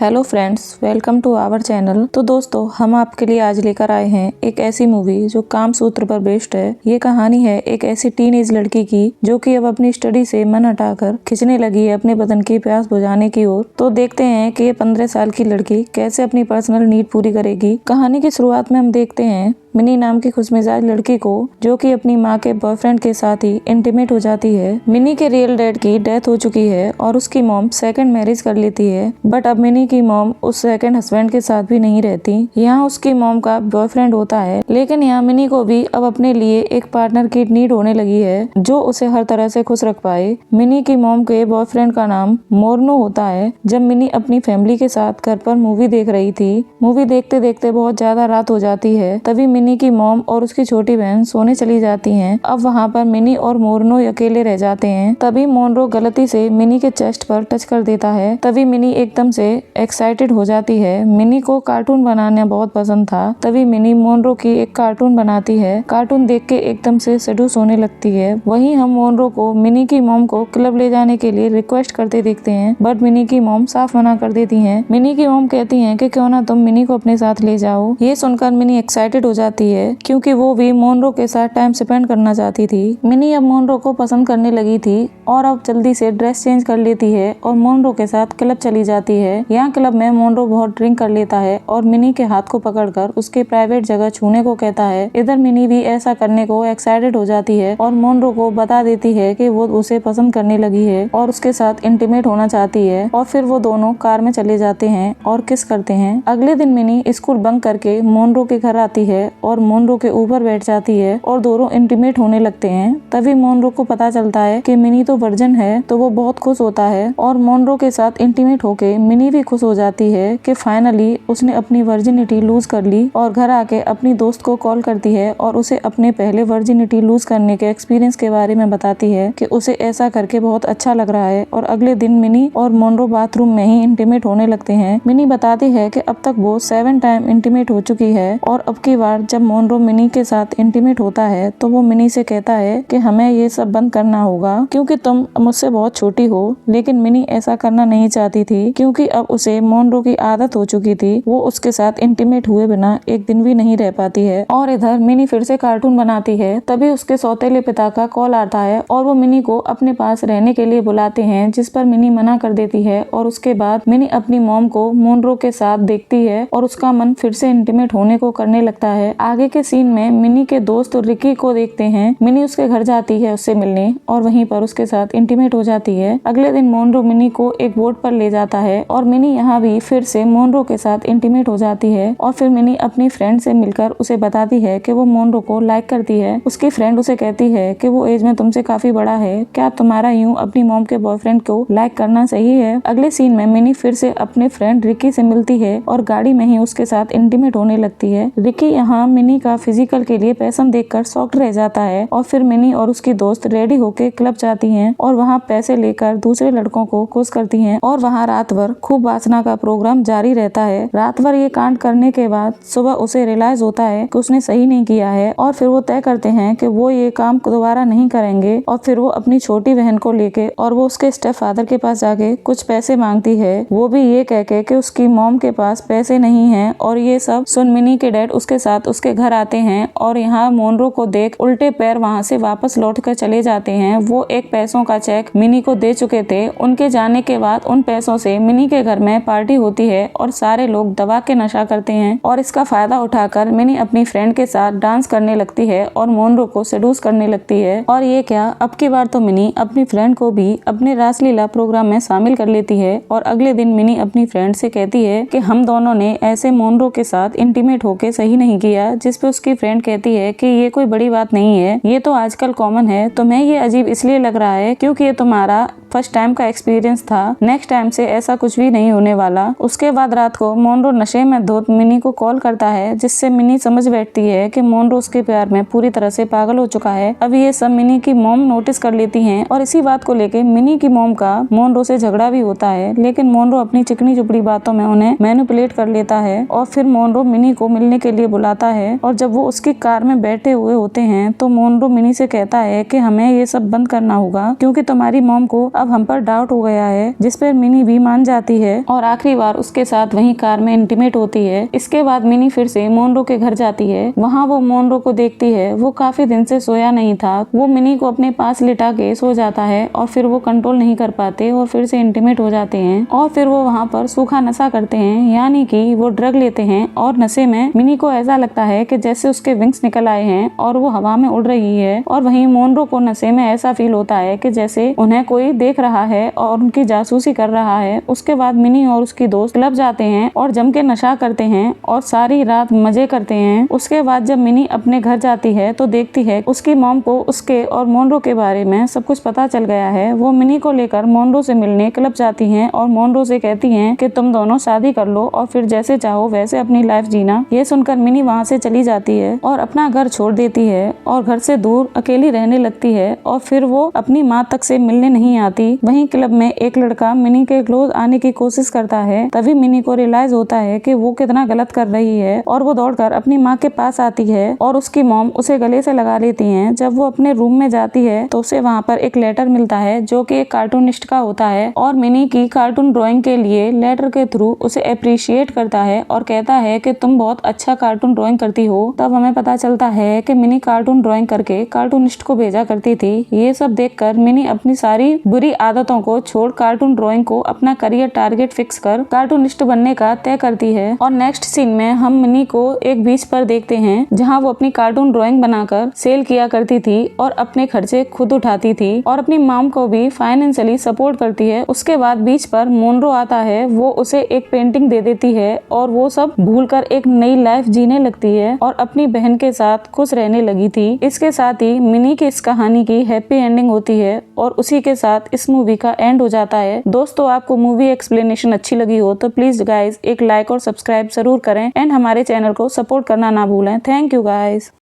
Hello friends, welcome to our channel. तो दोस्तों, हम आपके लिए आज लेकर आए हैं एक ऐसी मूवी जो कामसूत्र पर बेस्ड है। ये कहानी है एक ऐसी टीनेज लड़की की जो कि अब अपनी स्टडी से मन हटाकर खिंचने लगी है अपने बदन की प्यास बुझाने की ओर। तो देखते हैं कि ये 15 साल की लड़की कैसे अपनी पर्सनल नीड पूरी करेगी। कहानी की शुरुआत में हम देखते हैं मिनी नाम की खुशमिजाज लड़की को जो कि अपनी माँ के बॉयफ्रेंड के साथ ही इंटीमेट हो जाती है। मिनी के रियल डैड की डेथ हो चुकी है और उसकी मॉम सेकंड मैरिज कर लेती है। बट अब मिनी की मॉम उस सेकंड हस्बैंड के साथ भी नहीं रहती। यहाँ उसकी मॉम का बॉयफ्रेंड होता है, लेकिन यहाँ मिनी को भी अब अपने लिए एक पार्टनर की नीड होने लगी है जो उसे हर तरह से खुश रख पाए। मिनी की मॉम के बॉयफ्रेंड का नाम मोर्नो होता है। जब मिनी अपनी फैमिली के साथ घर पर मूवी देख रही थी, मूवी देखते देखते बहुत ज्यादा रात हो जाती है। तभी मिनी की मॉम और उसकी छोटी बहन सोने चली जाती हैं। अब वहाँ पर मिनी और मोर्नो अकेले रह जाते हैं। तभी मोर्नो गलती से मिनी के चेस्ट पर टच कर देता है। तभी मिनी एकदम से एक्साइटेड हो जाती है। मिनी को कार्टून बनाना बहुत पसंद था। तभी मिनी मोर्नो की एक कार्टून बनाती है। कार्टून देख के एकदम से सेड्यूस होने लगती है। वहीं हम मोर्नो को मिनी की मॉम को क्लब ले जाने के लिए रिक्वेस्ट करते देखते हैं, बट मिनी की मॉम साफ मना कर देती है। मिनी की मॉम कहती है कि क्यों ना तुम मिनी को अपने साथ ले जाओ। ये सुनकर मिनी एक्साइटेड हो जाती है क्योंकि वो भी मोर्नो के साथ टाइम स्पेंड करना चाहती थी। मिनी अब मोर्नो को पसंद करने लगी थी और अब जल्दी से ड्रेस चेंज कर लेती है और मोर्नो के साथ क्लब चली जाती है। यहाँ क्लब में मोर्नो बहुत ड्रिंक कर लेता है और मिनी के हाथ को पकड़कर उसके प्राइवेट जगह छूने को कहता है। इधर मिनी भी ऐसा करने को एक्साइटेड हो जाती है और मोर्नो को बता देती है कि वो उसे पसंद करने लगी है और उसके साथ इंटीमेट होना चाहती है। और फिर वो दोनों कार में चले जाते हैं और किस करते हैं। अगले दिन मिनी स्कूल बंक करके मोर्नो के घर आती है और मोर्नो के ऊपर बैठ जाती है और दोनों इंटीमेट होने लगते हैं। तभी मोर्नो को पता चलता है कि मिनी तो वर्जिन है, तो वो बहुत खुश होता है और मोर्नो के साथ इंटीमेट होके मिनी भी खुश हो जाती है कि फाइनली उसने अपनी वर्जिनिटी लूज कर ली। और घर आके अपनी दोस्त को कॉल करती है और उसे अपने पहले वर्जिनिटी लूज करने के एक्सपीरियंस के बारे में बताती है कि उसे ऐसा करके बहुत अच्छा लग रहा है। और अगले दिन मिनी और मोर्नो बाथरूम में ही इंटीमेट होने लगते हैं। मिनी बताती है कि अब तक वो 7 टाइम इंटीमेट हो चुकी है और अब की बार जब मोर्नो मिनी के साथ इंटीमेट होता है तो वो मिनी से कहता है कि हमें ये सब बंद करना होगा क्योंकि तुम मुझसे बहुत छोटी हो। लेकिन मिनी ऐसा करना नहीं चाहती थी क्योंकि अब उसे मोर्नो की आदत हो चुकी थी। वो उसके साथ इंटीमेट हुए बिना एक दिन भी नहीं रह पाती है। और इधर मिनी फिर से कार्टून बनाती है। तभी उसके सौतेले पिता का कॉल आता है और वो मिनी को अपने पास रहने के लिए बुलाते हैं, जिस पर मिनी मना कर देती है। और उसके बाद मिनी अपनी मॉम को मोर्नो के साथ देखती है और उसका मन फिर से इंटीमेट होने को करने लगता है। आगे के सीन में मिनी के दोस्त रिकी को देखते हैं। मिनी उसके घर जाती है उससे मिलने और वहीं पर उसके साथ इंटीमेट हो जाती है। अगले दिन मोर्नो मिनी को एक बोट पर ले जाता है और मिनी यहाँ भी फिर से मोर्नो के साथ इंटीमेट हो जाती है। और फिर मिनी अपनी फ्रेंड से मिलकर उसे बताती है कि वो मोर्नो को लाइक करती है। उसकी फ्रेंड उसे कहती है कि वो एज में तुमसे काफी बड़ा है, क्या तुम्हारा यूं अपनी मॉम के बॉयफ्रेंड को लाइक करना सही है। अगले सीन में मिनी फिर से अपने फ्रेंड रिकी से मिलती है और गाड़ी में ही उसके साथ इंटीमेट होने लगती है। रिकी यहाँ मिनी का फिजिकल के लिए पैसन देखकर शॉक्ड रह जाता है और फिर मिनी और उसकी दोस्त रेडी होके क्लब जाती हैं और वहाँ पैसे लेकर दूसरे लड़कों को खुश करती हैं। और वहाँ रात भर खूब वासना का प्रोग्राम जारी रहता है। रात भर ये कांड करने के बाद सुबह उसे रियलाइज होता है कि उसने सही नहीं किया है और फिर वो तय करते हैं कि वो ये काम दोबारा नहीं करेंगे। और फिर वो अपनी छोटी बहन को लेके और वो उसके स्टेप फादर के पास जाके कुछ पैसे मांगती है, वो भी ये कह के कि उसकी मॉम के पास पैसे नहीं है। और ये सब सुन मिनी के डैड उसके साथ उसके घर आते हैं और यहाँ मोर्नो को देख उल्टे पैर वहाँ से वापस लौट कर चले जाते हैं। वो एक पैसों का चेक मिनी को दे चुके थे। उनके जाने के बाद उन पैसों से मिनी के घर में पार्टी होती है और सारे लोग दबा के नशा करते हैं। और इसका फायदा उठाकर मिनी अपनी फ्रेंड के साथ डांस करने लगती है और मोर्नो को सेड्यूस करने लगती है। और ये क्या, अब की बार तो मिनी अपनी फ्रेंड को भी अपने रासलीला प्रोग्राम में शामिल कर लेती है। और अगले दिन मिनी अपनी फ्रेंड से कहती है कि हम दोनों ने ऐसे मोर्नो के साथ इंटीमेट होके सही नहीं किया, जिस पे उसकी फ्रेंड कहती है कि ये कोई बड़ी बात नहीं है, ये तो आजकल कॉमन है। तुम्हें ये अजीब इसलिए लग रहा है क्योंकि ये तुम्हारा फर्स्ट टाइम का एक्सपीरियंस था, नेक्स्ट टाइम से ऐसा कुछ भी नहीं होने वाला। उसके बाद रात को मोर्नो नशे में धुत मिनी को कॉल करता है, जिससे मिनी समझ बैठती है कि मोर्नो उसके प्यार में पूरी तरह से पागल हो चुका है। अब ये सब मिनी की मॉम नोटिस कर लेती हैं और इसी बात को लेके मिनी की मॉम का मोर्नो से झगड़ा भी होता है। लेकिन मोर्नो अपनी चिकनी चुपड़ी बातों में उन्हें मैनिपुलेट कर लेता है और फिर मोर्नो मिनी को मिलने के लिए बुलाता है और जब वो उसकी कार में बैठे हुए होते हैं तो मोनरो मिनी से कहता है कि हमें ये सब बंद करना होगा क्योंकि तुम्हारी मॉम को अब हम पर डाउट हो गया है, जिस पर मिनी भी मान जाती है और आखिरी बार उसके साथ वहीं कार में इंटीमेट होती है। इसके बाद मिनी फिर से मोनरो के घर जाती है। वहाँ वो मोनरो को देखती है, वो काफी दिन से सोया नहीं था। वो मिनी को अपने पास लिटा के सो जाता है और फिर वो कंट्रोल नहीं कर पाते और फिर से इंटीमेट हो जाते हैं और फिर वो वहाँ पर सूखा नशा करते हैं, यानी कि वो ड्रग लेते हैं और नशे में मिनी को ऐसा लगता है कि जैसे उसके विंग्स निकल आए हैं और वो हवा में उड़ रही है। और वहीं मोनरो को नशे में ऐसा फील होता है कि जैसे उन्हें कोई देख रहा है और उनकी जासूसी कर रहा है। उसके बाद मिनी और उसकी दोस्त क्लब जाते हैं और जम के नशा करते हैं और सारी रात मजे करते हैं। उसके बाद जब मिनी अपने घर जाती है तो देखती है उसकी मॉम को उसके और मोनरो के बारे में सब कुछ पता चल गया है। वो मिनी को लेकर मोनरो से मिलने क्लब जाती हैं और मोनरो से कहती हैं कि तुम दोनों शादी कर लो और फिर जैसे चाहो वैसे अपनी लाइफ जीना। ये सुनकर मिनी वहाँ से चली जाती है और अपना घर छोड़ देती है और घर से दूर अकेली रहने लगती है और फिर वो अपनी माँ तक से मिलने नहीं आती। वहीं क्लब में एक लड़का मिनी के क्लोज आने की कोशिश करता है। तभी मिनी को रियलाइज होता है कि वो कितना गलत कर रही है और वो दौड़कर अपनी माँ के पास आती है और उसकी मॉम उसे गले से लगा लेती हैं। जब वो अपने रूम में जाती है तो उसे वहाँ पर एक लेटर मिलता है जो कि एक कार्टूनिस्ट का होता है और मिनी की कार्टून ड्राइंग के लिए लेटर के थ्रू उसे अप्रिशिएट करता है और कहता है कि तुम बहुत अच्छा कार्टून ड्राइंग करती हो। तब हमें पता चलता है कि मिनी कार्टून ड्राइंग करके कार्टूनिस्ट को भेजा करती थी। ये सब देखकर मिनी अपनी सारी बुरी आदतों को छोड़ कार्टून ड्राइंग को अपना करियर टारगेट फिक्स कर कार्टूनिस्ट बनने का तय करती है। और नेक्स्ट सीन में हम मिनी को एक बीच पर देखते हैं जहाँ वो अपनी कार्टून ड्राइंग बनाकर सेल किया करती थी और अपने खर्चे खुद उठाती थी और अपनी मॉम को भी फाइनेंशियली सपोर्ट करती है। उसके बाद बीच पर मोनरो आता है, वो उसे एक पेंटिंग दे देती है और वो सब भूलकर एक नई लाइफ जीने लगती है और अपनी बहन के साथ खुश रहने लगी थी। इसके साथ ही मिनी की इस कहानी की हैप्पी एंडिंग होती है और उसी के साथ इस मूवी का एंड हो जाता है। दोस्तों, आपको मूवी एक्सप्लेनेशन अच्छी लगी हो तो प्लीज गाइज एक लाइक और सब्सक्राइब जरूर करें एंड हमारे चैनल को सपोर्ट करना ना भूलें। Thank you guys.